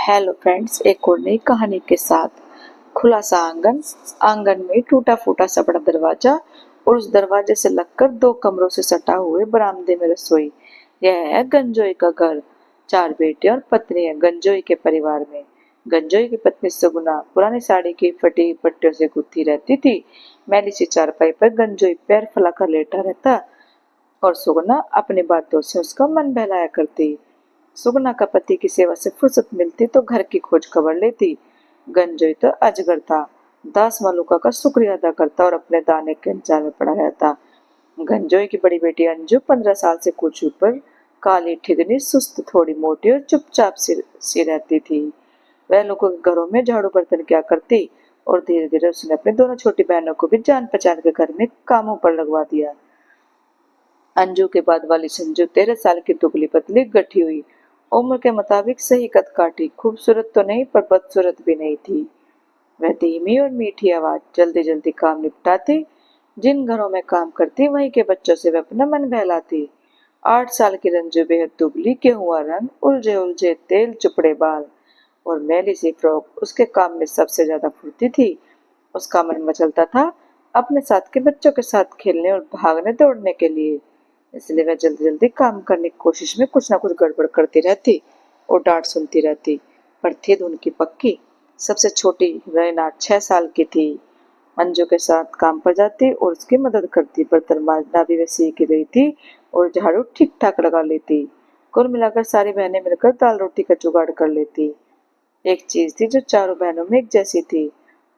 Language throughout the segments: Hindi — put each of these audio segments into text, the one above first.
हेलो फ्रेंड्स, एक और नई कहानी के साथ। खुला सा आंगन, आंगन में टूटा फूटा सा बड़ा दरवाजा और उस दरवाजे से लगकर 2 कमरों से सटा हुए बरामदे में रसोई। यह है गंजोई का घर। 4 बेटे और पत्नी है गंजोई के परिवार में। गंजोई की पत्नी सुगुना पुरानी साड़ी की फटी पट्टियों से गुथी रहती थी। मैली सी चारपाई पर गंजोई पैर फैलाकर लेटा रहता और सुगुना अपनी बातों से उसका मन बहलाया करती। सुगना का पति की सेवा से फुर्सत मिलती तो घर की खोज खबर लेती। गंजोई तो अजगर था, दास मलुका का शुक्रिया अदा करता और अपने दाने के इंतजार में पड़ा रहता। गंजोई की बड़ी बेटी अंजू 15 साल से कुछ ऊपर, काली ठिगनी, सुस्त, थोड़ी मोटी और चुपचाप सी रहती थी। वह लोगों के घरों में झाड़ू बर्तन क्या करती और धीरे धीरे उसने अपनी दोनों छोटी बहनों को भी जान पहचान के घर में कामों पर लगवा दिया। अंजू के बाद वाली संजू 13 साल की, दुबली पतली, गठी हुई, उम्र के मुताबिक सही कद काठी, खूबसूरत तो नहीं पर बदसूरत भी नहीं थी। वह धीमी और मीठी आवाज, जल्दी जल्दी काम निपटाती। जिन घरों में काम करती वहीं के बच्चों से वह अपना मन बहलाती। 8 साल की रंजू बेहद दुबली, गेहुआ रंग, उलझे उलझे तेल चुपड़े बाल और मैली सी फ्रॉक उसके काम में सबसे ज्यादा फुर्ती थी। उसका मन मचलता था अपने साथ के बच्चों के साथ खेलने और भागने दौड़ने के लिए। इसलिए वह जल्दी जल्दी काम करने की कोशिश में कुछ ना कुछ गड़बड़ करती रहती और डांट सुनती रहती। पर थी धुन की पक्की। सबसे छोटी रैना 6 साल की थी। अंजू के साथ काम पर जाती और उसकी मदद करती। बर्तन मांजना भी वह सीख गई थी और झाड़ू ठीक ठाक लगा लेती। कुल मिलाकर सारी बहनें मिलकर दाल रोटी का जुगाड़ कर लेती। एक चीज थी जो चारों बहनों में एक जैसी थी,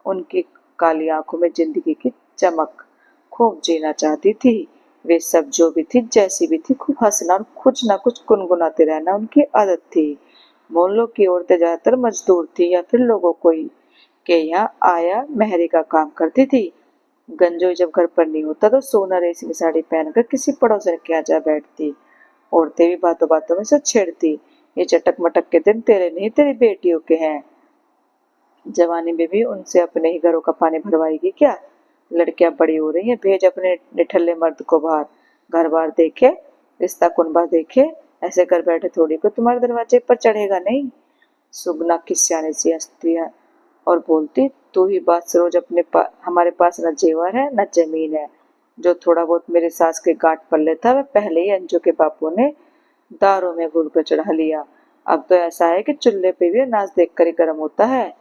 उनकी काली आंखों में जिंदगी की चमक। खूब जीना चाहती थी। वे सब जो भी थी, जैसी भी थी, खूब हंसना और कुछ ना कुछ गुनगुनाते रहना उनकी आदत थी। मोहल्लों की औरतें ज्यादातर मजदूर थी या फिर लोगों कोई के यहाँ आया मेहरी का काम करती थी। गंजोई जब घर पर नहीं होता तो सोना रेशमी साड़ी पहनकर किसी पड़ोसन के यहाँ जा बैठती। औरतें भी बातों बातों में से छेड़ती, ये चटक मटक के दिन तेरे नहीं तेरी बेटियों के हैं। जवानी में भी उनसे अपने ही घरों का पानी भरवाएगी क्या? लड़कियां बड़ी हो रही हैं, भेज अपने निठल्ले मर्द को बाहर। घर बार देखे, रिश्ता कुनबा देखे, ऐसे घर बैठे थोड़ी को तुम्हारे दरवाजे पर चढ़ेगा नहीं। सुगना किस्याने सी हंसती है और बोलती, तू ही बात रोज हमारे पास न जेवर है न जमीन है। जो थोड़ा बहुत मेरे सास के गांठ पर लेता वह पहले ही अंजू के बापू ने दारों में घुल कर चढ़ा लिया। अब तो ऐसा है कि चूल्हे पे भी अनाज देखकर ही गर्म होता है।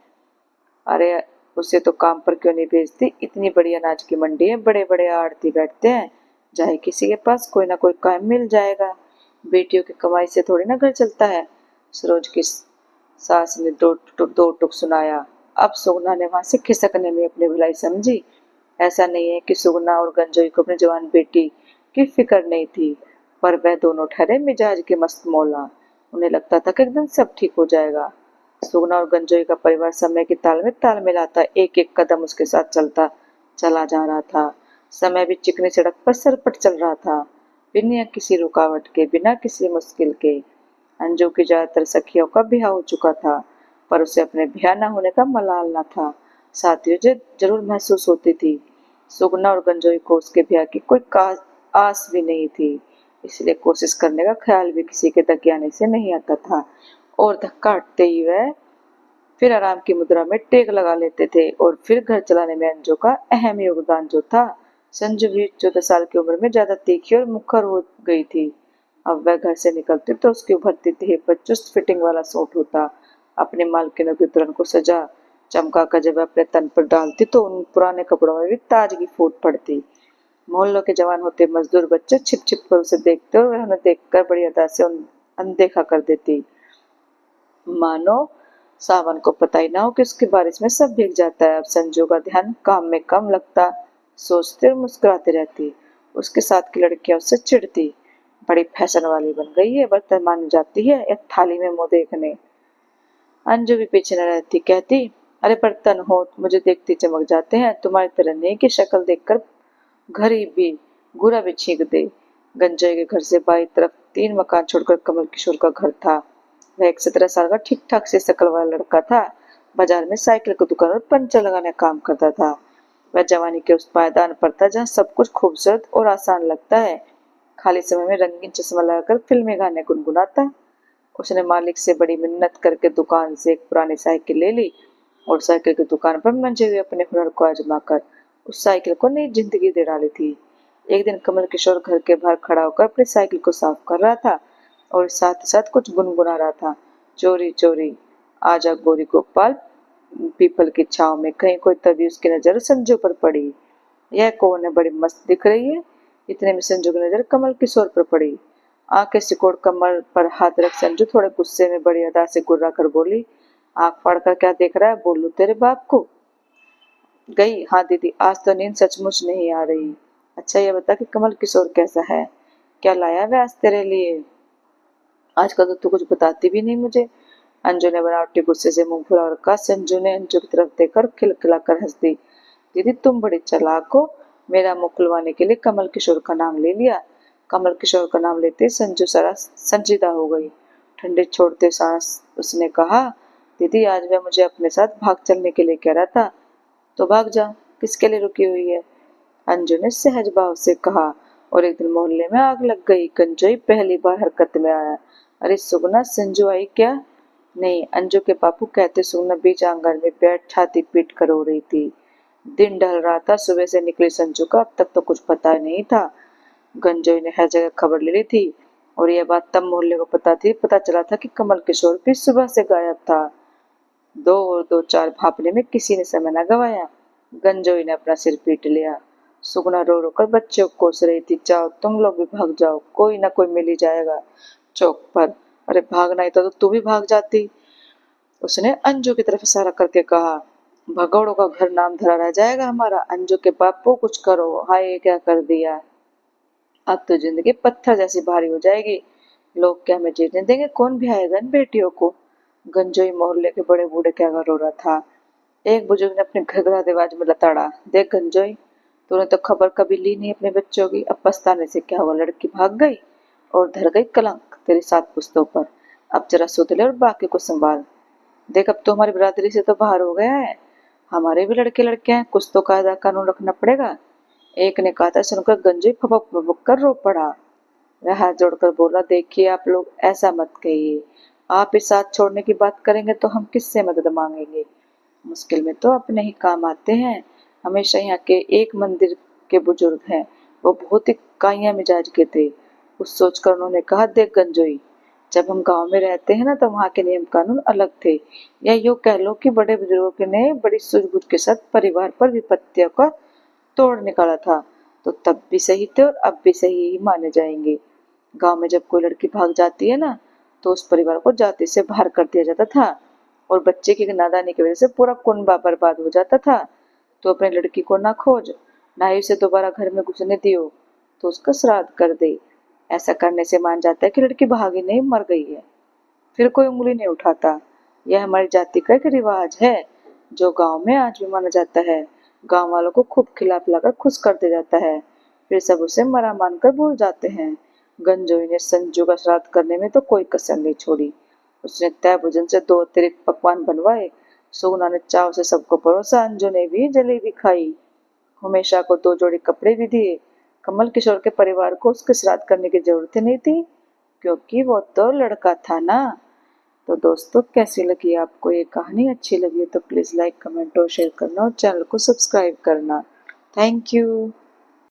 अरे, उसे तो काम पर क्यों नहीं भेजती? इतनी बड़ी अनाज की मंडी है, बड़े बड़े आड़ती बैठते हैं, चाहे किसी के पास कोई ना कोई काम मिल जाएगा। बेटियों की कमाई से थोड़ी ना घर चलता है। सरोज की सास ने दो टुक सुनाया। अब सुगना ने वहां से खिसकने में अपनी भलाई समझी। ऐसा नहीं है कि सुगना और गंजोई को अपनी जवान बेटी की फिक्र नहीं थी, पर वह दोनों ठहरे मिजाज के मस्त मौला। उन्हें लगता था कि एकदम सब ठीक हो जाएगा। सुगना और गंजोई का परिवार समय की ताल में ताल मिलाता, एक एक कदम उसके साथ चलता चला जा रहा था। समय भी चिकनी सड़क पर सरपट चल रहा था, बिना किसी रुकावट के, बिना किसी मुश्किल के। अंजू की ज्यादातर सखियों का ब्याह हो चुका था, पर उसे अपने ब्याह न होने का मलाल न था। साथियों जो जरूर महसूस होती थी। सुगना और गंजोई को उसके ब्याह की कोई आस भी नहीं थी, इसलिए कोशिश करने का ख्याल भी किसी के दकियाने से नहीं आता था। और धक्का हटते ही वह फिर आराम की मुद्रा में टेक लगा लेते थे। और फिर घर चलाने में अंजू का अहम योगदान जो था। संजू भी 14 साल की उम्र में ज्यादा तीखी और मुखर हो गई थी। अब वह घर से निकलती तो उसकी उभरती देह पर चुस्त फिटिंग वाला सूट होता। अपने मालकिनों की दुल्हन को सजा चमका कर जब अपने तन पर डालती तो उन पुराने कपड़ों में भी ताजगी फूट पड़ती। मोहल्लों के जवान होते मजदूर बच्चे छिप छिप कर उसे देखते और वह उन्हें देखकर बड़ी अदा से अनदेखा कर देती, मानो सावन को पता ही ना हो कि उसकी बारिश में सब भीग जाता है। अब संजू का ध्यान काम में कम लगता, सोचती और मुस्कुराती रहती। उसके साथ की लड़कियां उससे चिढ़ती, बड़ी फैशन वाली बन गई है, बर्तन मांजने जाती है या थाली में मुंह देखने। अंजू भी पीछे न रहती, कहती, अरे बर्तन हो मुझे देखते चमक जाते हैं, तुम्हारी तरह नहीं कि शक्ल देखकर घर ही भी गुरा भी छींक दे। गंजय के घर से बाई तरफ 3 मकान छोड़कर कमल किशोर का घर था। वह एक 17 साल का ठीक ठाक से शकल वाला लड़का था। बाजार में साइकिल की दुकान और पंचर लगाने का काम करता था। वह जवानी के उस पायदान पर था जहाँ सब कुछ खूबसूरत और आसान लगता है। खाली समय में रंगीन चश्मा लगाकर फिल्मी गाने गुनगुनाता, उसने मालिक से बड़ी मिन्नत करके दुकान से एक पुरानी साइकिल ले ली और साइकिल की दुकान पर मंजे हुए अपने हुनर को आजमाकर उस साइकिल को नई जिंदगी दे डाली थी। एक दिन कमल किशोर घर के बाहर खड़ा होकर अपनी साइकिल को साफ कर रहा था और साथ ही साथ कुछ गुनगुना रहा था। चोरी चोरी आजा गोरी गोपाल पीपल की छाव में, कहीं कोई तभी उसकी नजर संजू पर पड़ी। यह कौन है, बड़ी मस्त दिख रही है। इतने में संजू की नजर कमल किशोर पर पड़ी। आंखें सिकोड़ कमर पर हाथ रख संजू थोड़े गुस्से में बड़ी अदा से गुर्रा कर बोली, आंख फाड़ कर क्या देख रहा है, बोलू तेरे बाप को। गई? हाँ दीदी, आज तो नींद सचमुच नहीं आ रही। अच्छा ये बता कि कमल किशोर कैसा है, क्या लाया वे आज तेरे लिए? आजकल तो तू कुछ बताती भी नहीं मुझे। अंजू ने बनावटी गुस्से से मुंह फुला और कहा। संजू ने अंजू की तरफ देखकर खिलखिलाकर हंस दी। दीदी तुम बड़ी चालाक हो, मेरा मुंह खुलवाने के लिए कमल किशोर का नाम ले लिया। कमल किशोर का नाम लेते संजू सारा संजीदा हो गई। ठंडे छोड़ते सांस उसने कहा, दीदी आज वह मुझे अपने साथ भाग चलने के लिए कह रहा था, तो भाग जा, किसके लिए रुकी हुई है? अंजू ने सहज भाव से कहा। और एक दिन मोहल्ले में आग लग गई। कंजोई पहली बार हरकत में आया। अरे सुगना, संजू आई क्या? नहीं, अंजू के बापू कहते सुगना बीच आंगन में बैठ छाती पीट कर रो रही थी। दिन ढल रहा था, सुबह से निकली संजू का अब तक तो कुछ पता नहीं था। गंजोई ने हर जगह खबर ले ली थी और यह बात तब मोहल्ले को पता चला था कि कमल किशोर भी सुबह से गायब था। दो और दो चार भापने में किसी ने समय न गवाया। गंजोई ने अपना सिर पीट लिया। सुगना रो रो कर बच्चों को कोस रही थी, जाओ तुम लोग भी भाग जाओ, कोई ना कोई मिल ही जाएगा चौक पर। अरे भागना ही तो तू भी भाग जाती, उसने अंजू की तरफ इशारा करके कहा। भगौड़ों का घर नाम धरा रह जाएगा हमारा। अंजू के बापू कुछ करो, हाय क्या कर दिया। अब तो जिंदगी पत्थर जैसी भारी हो जाएगी। लोग क्या हमें जीने देंगे, कौन भी आएगा इन बेटियों को? गंजोई मोहल्ले के बड़े बूढ़े क्या रो रहा था। एक बुजुर्ग ने अपने घरघराते आवाज में लताड़ा, देख गंजोई, तूने तो खबर कभी ली नहीं अपने बच्चों की, अब पछताने से क्या हुआ, लड़की भाग गई और धर गई कलंक तेरी 7 पुश्तों पर। अब जरा सुध ले और बाकी को संभाल। देख अब तो हमारी बिरादरी से तो बाहर हो गया है, हमारे भी लड़के लड़के हैं, कुछ तो कायदा कानून रखना पड़ेगा। एक ने कहा था, सुनकर गंजोई फपक फपक कर रो पड़ा। वह हाथ जोड़कर बोला, देखिए आप लोग ऐसा मत कहिए, आप इस साथ छोड़ने की बात करेंगे तो हम किससे मदद मांगेंगे? मुश्किल में तो अपने ही काम आते हैं। हमेशा यहाँ के एक मंदिर के बुजुर्ग हैं, वो बहुत ही काइया मिजाज के थे। कुछ सोचकर उन्होंने कहा, देख गंजोई, जब हम गांव में रहते हैं ना तो वहाँ के नियम कानून अलग थे, या यूँ कह लो कि बड़े बुजुर्गों ने बड़ी सूझबूझ के साथ परिवार पर विपत्तियों का तोड़ निकाला था, तो तब भी सही थे और अब भी सही ही माने जाएंगे। गांव में जब कोई लड़की भाग जाती है ना तो उस परिवार को जाति से बाहर कर दिया जाता था और बच्चे की नादानी की वजह से पूरा कुनबा बर्बाद हो जाता था। तो अपनी लड़की को ना खोज, ना ही उसे दोबारा घर में घुसने दियो, तो उसका श्राद्ध कर दे। ऐसा करने से मान जाता है कि लड़की भागी नहीं, मर गई है। फिर कोई उंगली नहीं उठाता। यह हमारी जाति का एक रिवाज है जो गांव में आज भी माना जाता है। गांव वालों को खूब खिला पिलाकर खुश कर दिया जाता है, फिर सब उसे मरा मानकर भूल जाते हैं। गंजोई ने संजू का श्राद्ध करने में तो कोई कसर नहीं छोड़ी। उसने तय भोजन से 2 अतिरिक्त पकवान बनवाए। सुगना ने चाव से सबको परोसा, अंजू ने भी जलेबी खाई। हमेशा को 2 जोड़ी कपड़े भी दिए। कमल किशोर के परिवार को उसके श्राद्ध करने की जरूरत ही नहीं थी, क्योंकि वो तो लड़का था ना। तो दोस्तों कैसी लगी आपको ये कहानी? अच्छी लगी तो प्लीज लाइक कमेंट और शेयर करना और चैनल को सब्सक्राइब करना। Thank you.